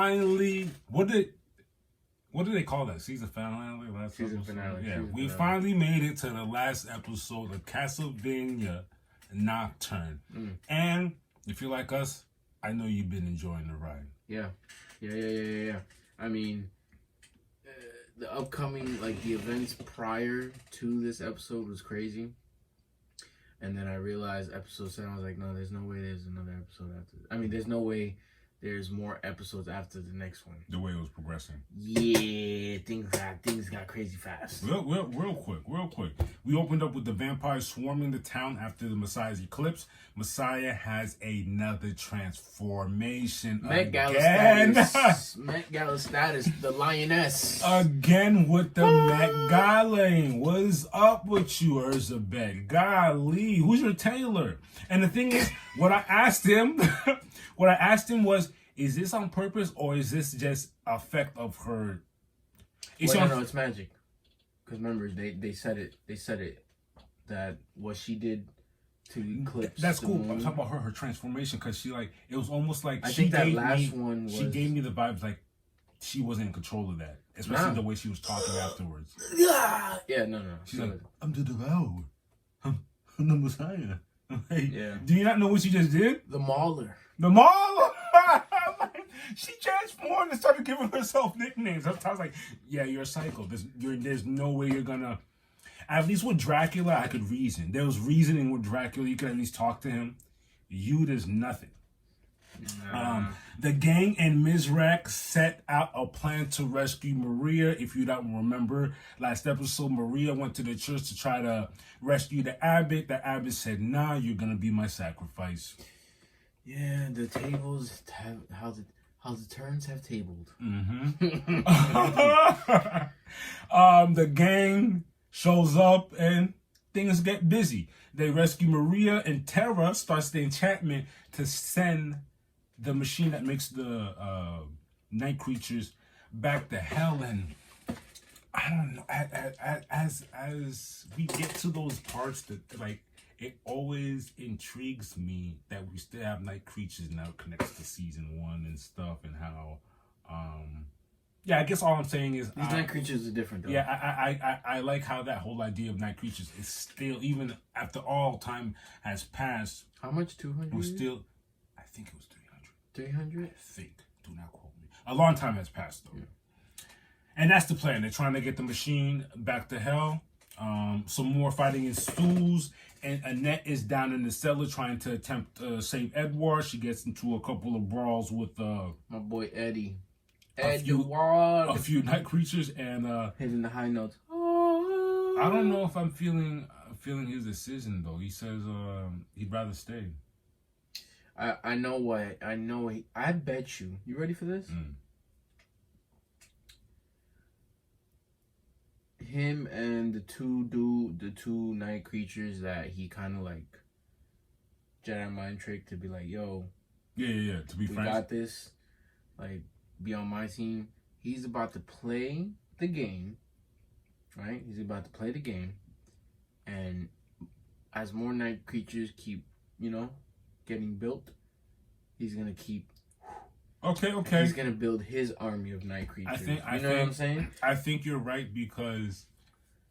finally, what do they call that? Season finale? Season finale. Yeah, we finally made it to the last episode of Castlevania Nocturne. And if you're like us, I know you've been enjoying the ride. Yeah. I mean, the upcoming, like, the events prior to this episode was crazy. And then I realized episode 7, I was like, no, there's no way there's another episode after this. I mean, there's no way there's more episodes after the next one. The way it was progressing. Yeah, things got crazy fast. Real quick. We opened up with the vampires swarming the town after the Messiah's eclipse. Messiah has another transformation. Met Gala status, the lioness. Again with the Met Gala. What is up with you, Elizabeth? Golly, who's your tailor? And the thing is, what I asked him was, is this on purpose or is this just effect of her? No, it's magic. Because remember, they said it that what she did to eclipse. That's cool. I'm talking about her transformation, because she, like, it was almost like she gave me the vibes like she wasn't in control of that, especially the way she was talking afterwards. Yeah, no. She's like, I'm the devourer. I'm the Messiah. Like, yeah. Do you not know what she just did? The Mauler. She transformed and started giving herself nicknames. I was like, yeah, you're a psycho. There's no way you're gonna. At least with Dracula, I could reason. There was reasoning with Dracula. You could at least talk to him. There's nothing. The gang and Mizrak set out a plan to rescue Maria. If you don't remember, last episode, Maria went to the church to try to rescue the abbot. The abbot said, nah, you're going to be my sacrifice. Yeah, the tables have... How the turns have tabled. The gang shows up and things get busy. They rescue Maria, and Terra starts the enchantment to send the machine that makes the night creatures back to hell. And I don't know, as we get to those parts that, like, it always intrigues me that we still have night creatures now. It connects to season 1 and stuff, and how I guess all I'm saying is these night creatures are different though. Yeah, I like how that whole idea of night creatures is still, even after all time has passed. How much? 200? It was still, I think it was 300. 300? I think. Do not quote me. A long time has passed though. Yeah. And that's the plan. They're trying to get the machine back to hell. Some more fighting ensues, and Annette is down in the cellar trying to attempt to save Edward. She gets into a couple of brawls with my boy Eddie. A few night creatures, and hitting the high notes. I don't know if I'm feeling his decision though. He says he'd rather stay. I know what I bet you. You ready for this? Him and the two night creatures that he kind of like Jedi mind trick to be like, yo, yeah, to be we friends. got this, like, be on my team. He's about to play the game, right? He's about to play the game, and as more night creatures keep, getting built, he's gonna keep. Okay. He's gonna build his army of night creatures. You know what I'm saying? I think you're right because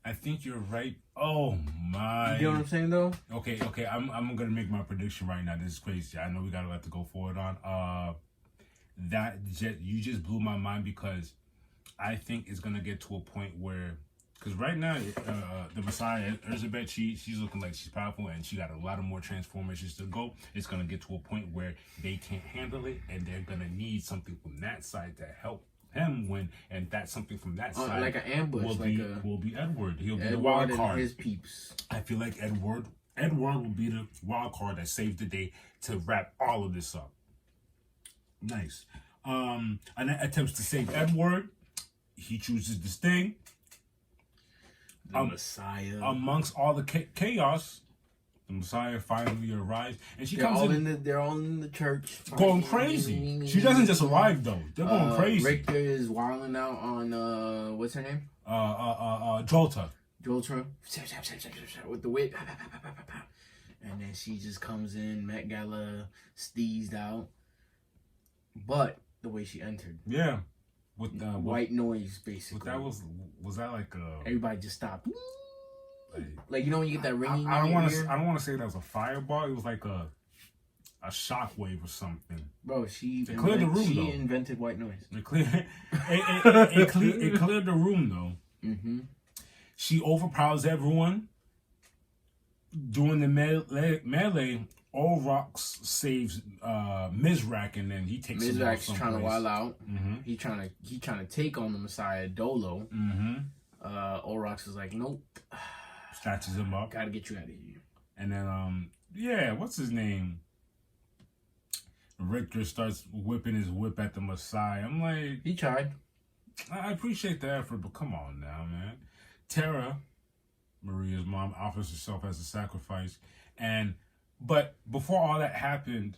Oh my! You know what I'm saying though? Okay. I'm gonna make my prediction right now. This is crazy. I know we gotta let to go forward on. You just blew my mind, because I think it's gonna get to a point where, because right now the Messiah Elizabeth, she's looking like she's powerful, and she got a lot of more transformations to go. It's gonna get to a point where they can't handle it, and they're gonna need something from that side to help him win, and that something from that side, like an ambush, will be Edward. He'll be Edward the wild card. And his peeps. I feel like Edward will be the wild card that saved the day to wrap all of this up. Nice. Annette attempts to save Edward. He chooses to stay. The Messiah. Amongst all the chaos, the Messiah finally arrives, and they're all in the church, going crazy. She doesn't just arrive though; they're going crazy. Richter is wilding out on what's her name? Jolta with the whip, and then she just comes in, Met Gala steezed out. But the way she entered. Yeah. With the white noise, basically. Was that like a... Everybody just stopped. Like you know when you get that ringing. I don't want to say that was a fireball. It was like a shockwave or something. Bro, It cleared the room. She invented white noise. It cleared the room though. Mm-hmm. She overpowers everyone. During the melee, Rocks saves Mizrak, and then he takes him off someplace. Trying to wild out. Mm-hmm. He trying to take on the Messiah Dolo. Mm-hmm. Rocks is like, nope. Snatches him up. Gotta get you out of here. And then what's his name? Richter starts whipping his whip at the Messiah. I'm like, he tried. I appreciate the effort, but come on now, man. Tara, Maria's mom, offers herself as a sacrifice, but before all that happened,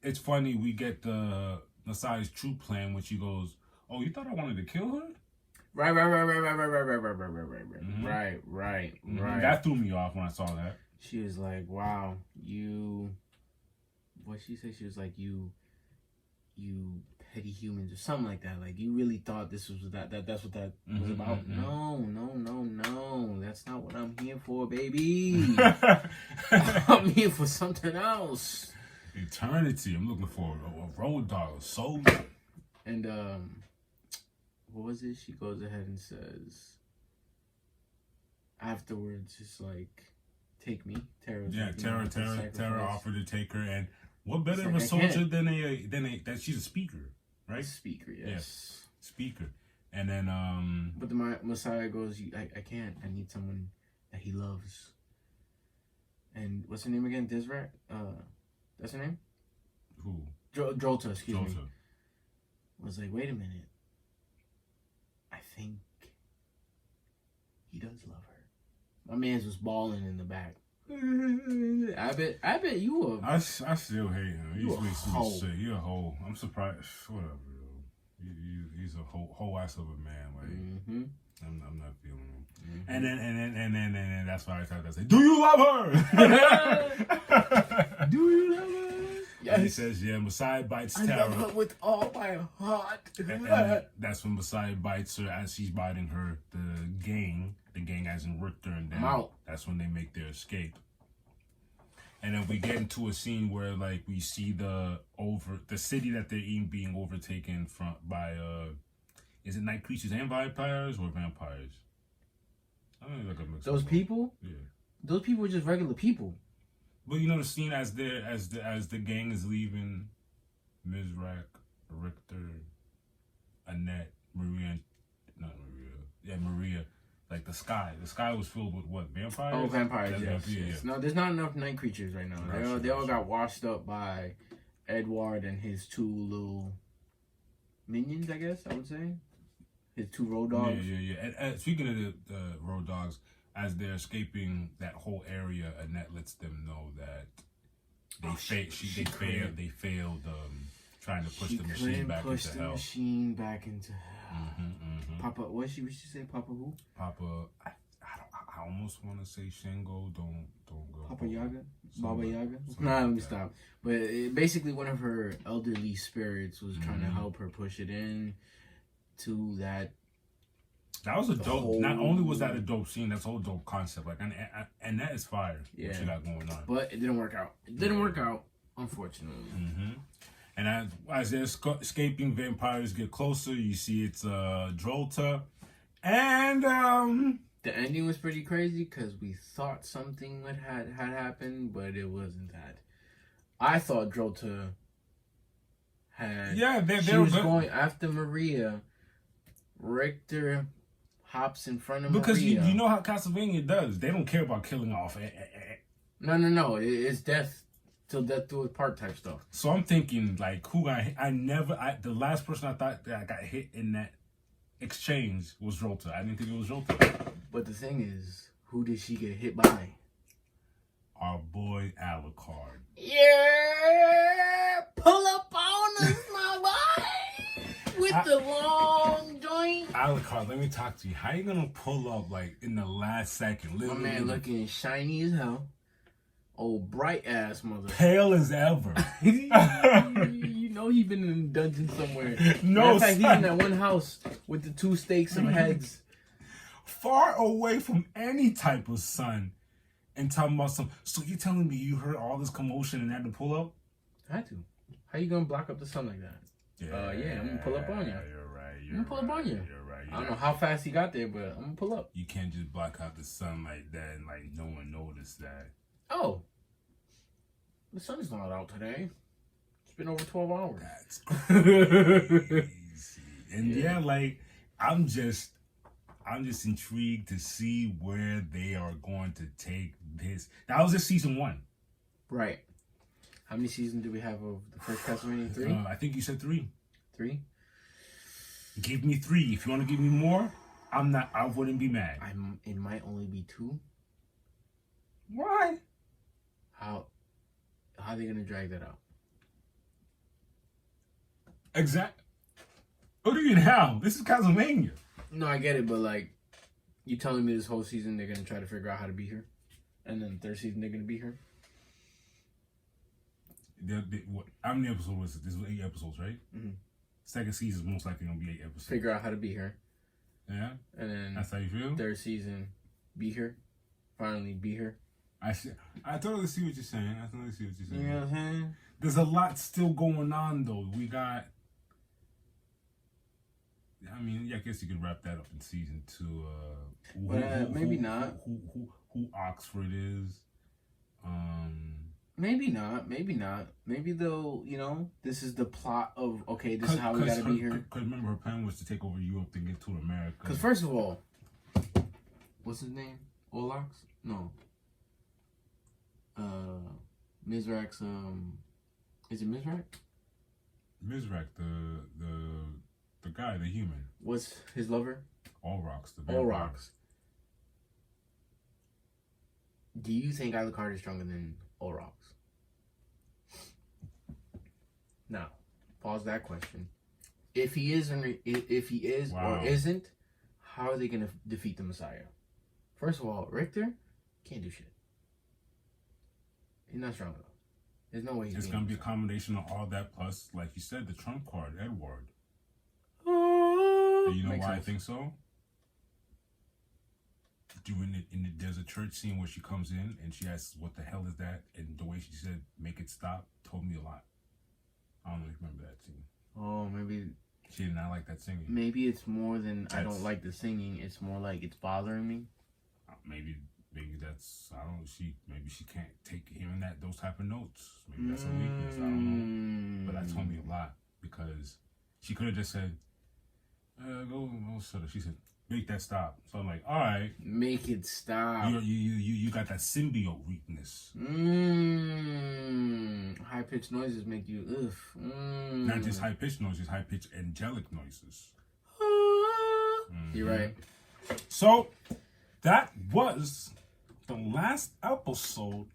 it's funny, we get the Messiah's true plan, which he goes, "Oh, you thought I wanted to kill her?" Right. That threw me off when I saw that. She was like, "Wow, you." What she said? She was like, "You petty humans," or something like that. Like you really thought this was that's what that was about. Mm-hmm. No. That's not what I'm here for, baby. I'm here for something else. Eternity. I'm looking for a road dog, a soul. And what was it? She goes ahead and says afterwards, it's like, "Take me." Tara offered to take her, and what better of a soldier than that she's a speaker, right? Speaker, yes. Speaker. And then but the Messiah goes, I can't. I need someone that he loves. And what's her name again? Dizrak? That's her name? Who? Jolta, excuse me. Was like, wait a minute. I think he does love her. My man's was balling in the back. I bet you were. I still hate him. He makes me sick. You're a hoe. I'm surprised. Whatever, yo. He's a whole ass of a man. Like I'm not feeling him. Mm-hmm. And then that's why I started to say, "Do you love her? Do you love her?" Yes. And he says, "Yeah." Messiah bites Tara. I love her with all my heart. and that's when Messiah bites her as she's biting her. The gang as in Richter and them. That's when they make their escape. And then we get into a scene where like we see the city that they're in being overtaken by is it night creatures and vampires or vampires? I don't know, like a mix. Those people? Yeah. Those people are just regular people. But you know the scene as the gang is leaving, Mizrak, Richter, Annette, Maria. Like the sky was filled with what, vampires? Oh, vampires, yes. No, there's not enough night creatures right now. They all got washed up by Edward and his two little minions, I guess I would say. His two road dogs. Yeah. And speaking of the road dogs, as they're escaping that whole area, Annette lets them know that they failed trying to push the machine back into hell. Mm-hmm. Papa, what she say? Papa who? Papa, I almost want to say Shingo. Don't go. Papa Yaga, Baba Yaga. Nah, let me stop. But basically, one of her elderly spirits was trying to help her push it in to that. That was a dope. Not only was that a dope scene, that's a whole dope concept. Like, and that is fire. Yeah. What you got going on? But it didn't work out. Work out, unfortunately. Mm-hmm. And as they're escaping, vampires get closer. You see it's Jolta. And the ending was pretty crazy because we thought something had happened, but it wasn't that. I thought Jolta had... Yeah, she was going after Maria. Richter hops in front of Maria. Because you know how Castlevania does. They don't care about killing off. No. It's death. Till death do it part type stuff. So I'm thinking like who the last person I thought that got hit in that exchange was Jolta. I didn't think it was Jolta. But the thing is, who did she get hit by? Our boy Alucard. Yeah, pull up on us, my boy, with the long joint. Alucard, let me talk to you. How you gonna pull up like in the last second? My man looking shiny as hell. Oh, bright ass mother. Pale as ever. You know he's been in a dungeon somewhere. No, in fact, he's son. in that one house with the 2 stakes of heads. Far away from any type of sun. And talking about some. So you're telling me you heard all this commotion and had to pull up? I had to. How you gonna block up the sun like that? Yeah, I'm gonna pull up on you. You're right. I'm gonna pull up on you. You're right. I don't know how fast he got there, but I'm gonna pull up. You can't just block out the sun like that and like no one noticed that. Oh, the sun is not out today. It's been over 12 hours. That's crazy. And yeah, like I'm just intrigued to see where they are going to take this. That was just season 1. Right. How many seasons do we have of the first Castlevania? 3? I think you said 3. 3? Give me 3. If you want to give me more, I wouldn't be mad. It might only be 2. Why? How are they gonna drag that out? Exact. What do you mean how? This is Castlevania. No, I get it, but like, you telling me this whole season they're gonna try to figure out how to beat her, and then the 3rd season they're gonna beat her? How many episodes was it? This was 8 episodes, right? Mm-hmm. Second season is most likely gonna be 8 episodes. Figure out how to beat her. Yeah. And then That's how you feel? 3rd season, beat her. Finally beat her. I totally see what you're saying. You know what I'm saying? There's a lot still going on though. We got. I mean, I guess you could wrap that up in season 2. Maybe not. Who Oxford is? Maybe not. Maybe they'll, this is the plot of, okay, this is how we gotta be here. Because remember, her plan was to take over Europe to get to America. Because first of all, what's his name? Olax? No. Mizrak's, is it Mizrak? Mizrak, the guy, the human. What's his lover? Olrox, the Olrox. Do you think Alucard is stronger than Olrox? Now, pause that question. If he is or isn't, how are they gonna defeat the Messiah? First of all, Richter can't do shit. He's not strong enough. There's no way he's. It's gonna be a combination of all that plus, like you said, the trump card, Edward. You know why sense. I think so? There's a church scene where she comes in and she asks, "What the hell is that?" And the way she said, "Make it stop," told me a lot. I don't know if you remember that scene. Oh, maybe she did not like that singing. Maybe it's more than I don't like the singing. It's more like it's bothering me. Maybe that's maybe she can't take hearing those type of notes. Maybe that's a weakness. I don't know. But that told me a lot because she could have just said, "Go shut up." She said, "Make that stop." So I'm like, all right, make it stop. You got that symbiote weakness. High pitched noises make you Not just high pitched noises, high pitched angelic noises. You're right. So that was the last episode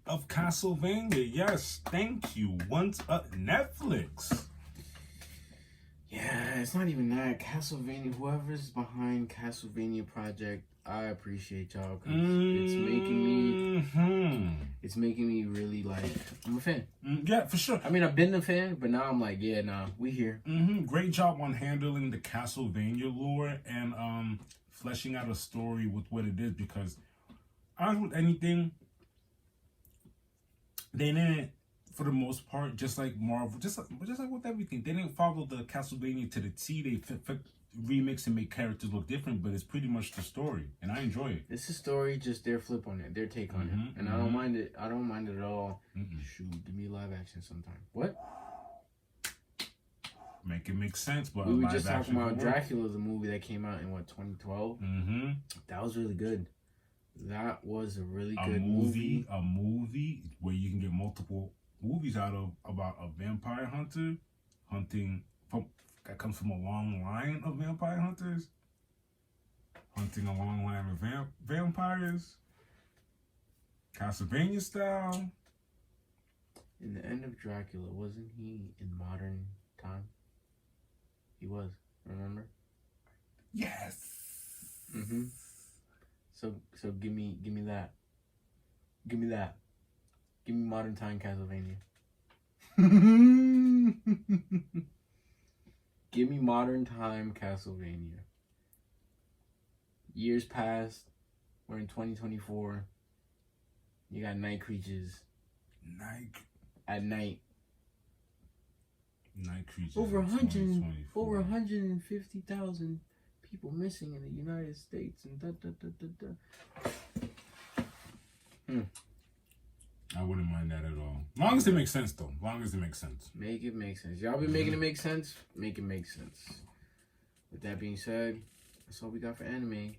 of Castlevania. Yes, thank you. Once Netflix. Yeah, it's not even that. Castlevania, whoever's behind Castlevania Project, I appreciate y'all because it's making me really like, I'm a fan. Yeah, for sure. I mean, I've been a fan, but now I'm like, yeah, nah, we here. Great job on handling the Castlevania lore and fleshing out a story with what it is because as with anything, they didn't, for the most part, just like Marvel, just like with everything, they didn't follow the Castlevania to the T. They remix and make characters look different, but it's pretty much the story, and I enjoy it. It's a story, just their flip on it, their take on it, and I don't mind it. I don't mind it at all. Shoot, give me live action sometime. What? Make it make sense, but we were just talking about Dracula, the movie that came out in 2012. That was really good. That was a really good movie. A movie where you can get multiple movies out of about a vampire hunter hunting from that comes from a long line of vampire hunters hunting a long line of vampires, Castlevania style. In the end of Dracula, wasn't he in modern time? He was. Remember? Yes. So give me that. Give me that. Give me modern time Castlevania. Give me modern time Castlevania. Years passed. We're in 2024. You got night creatures. At night. Night creatures. Over 150,000 people missing in the United States and I wouldn't mind that at all. As long as it makes sense, though. As long as it makes sense. Make it make sense. Y'all been making it make sense? Make it make sense. With that being said, that's all we got for anime.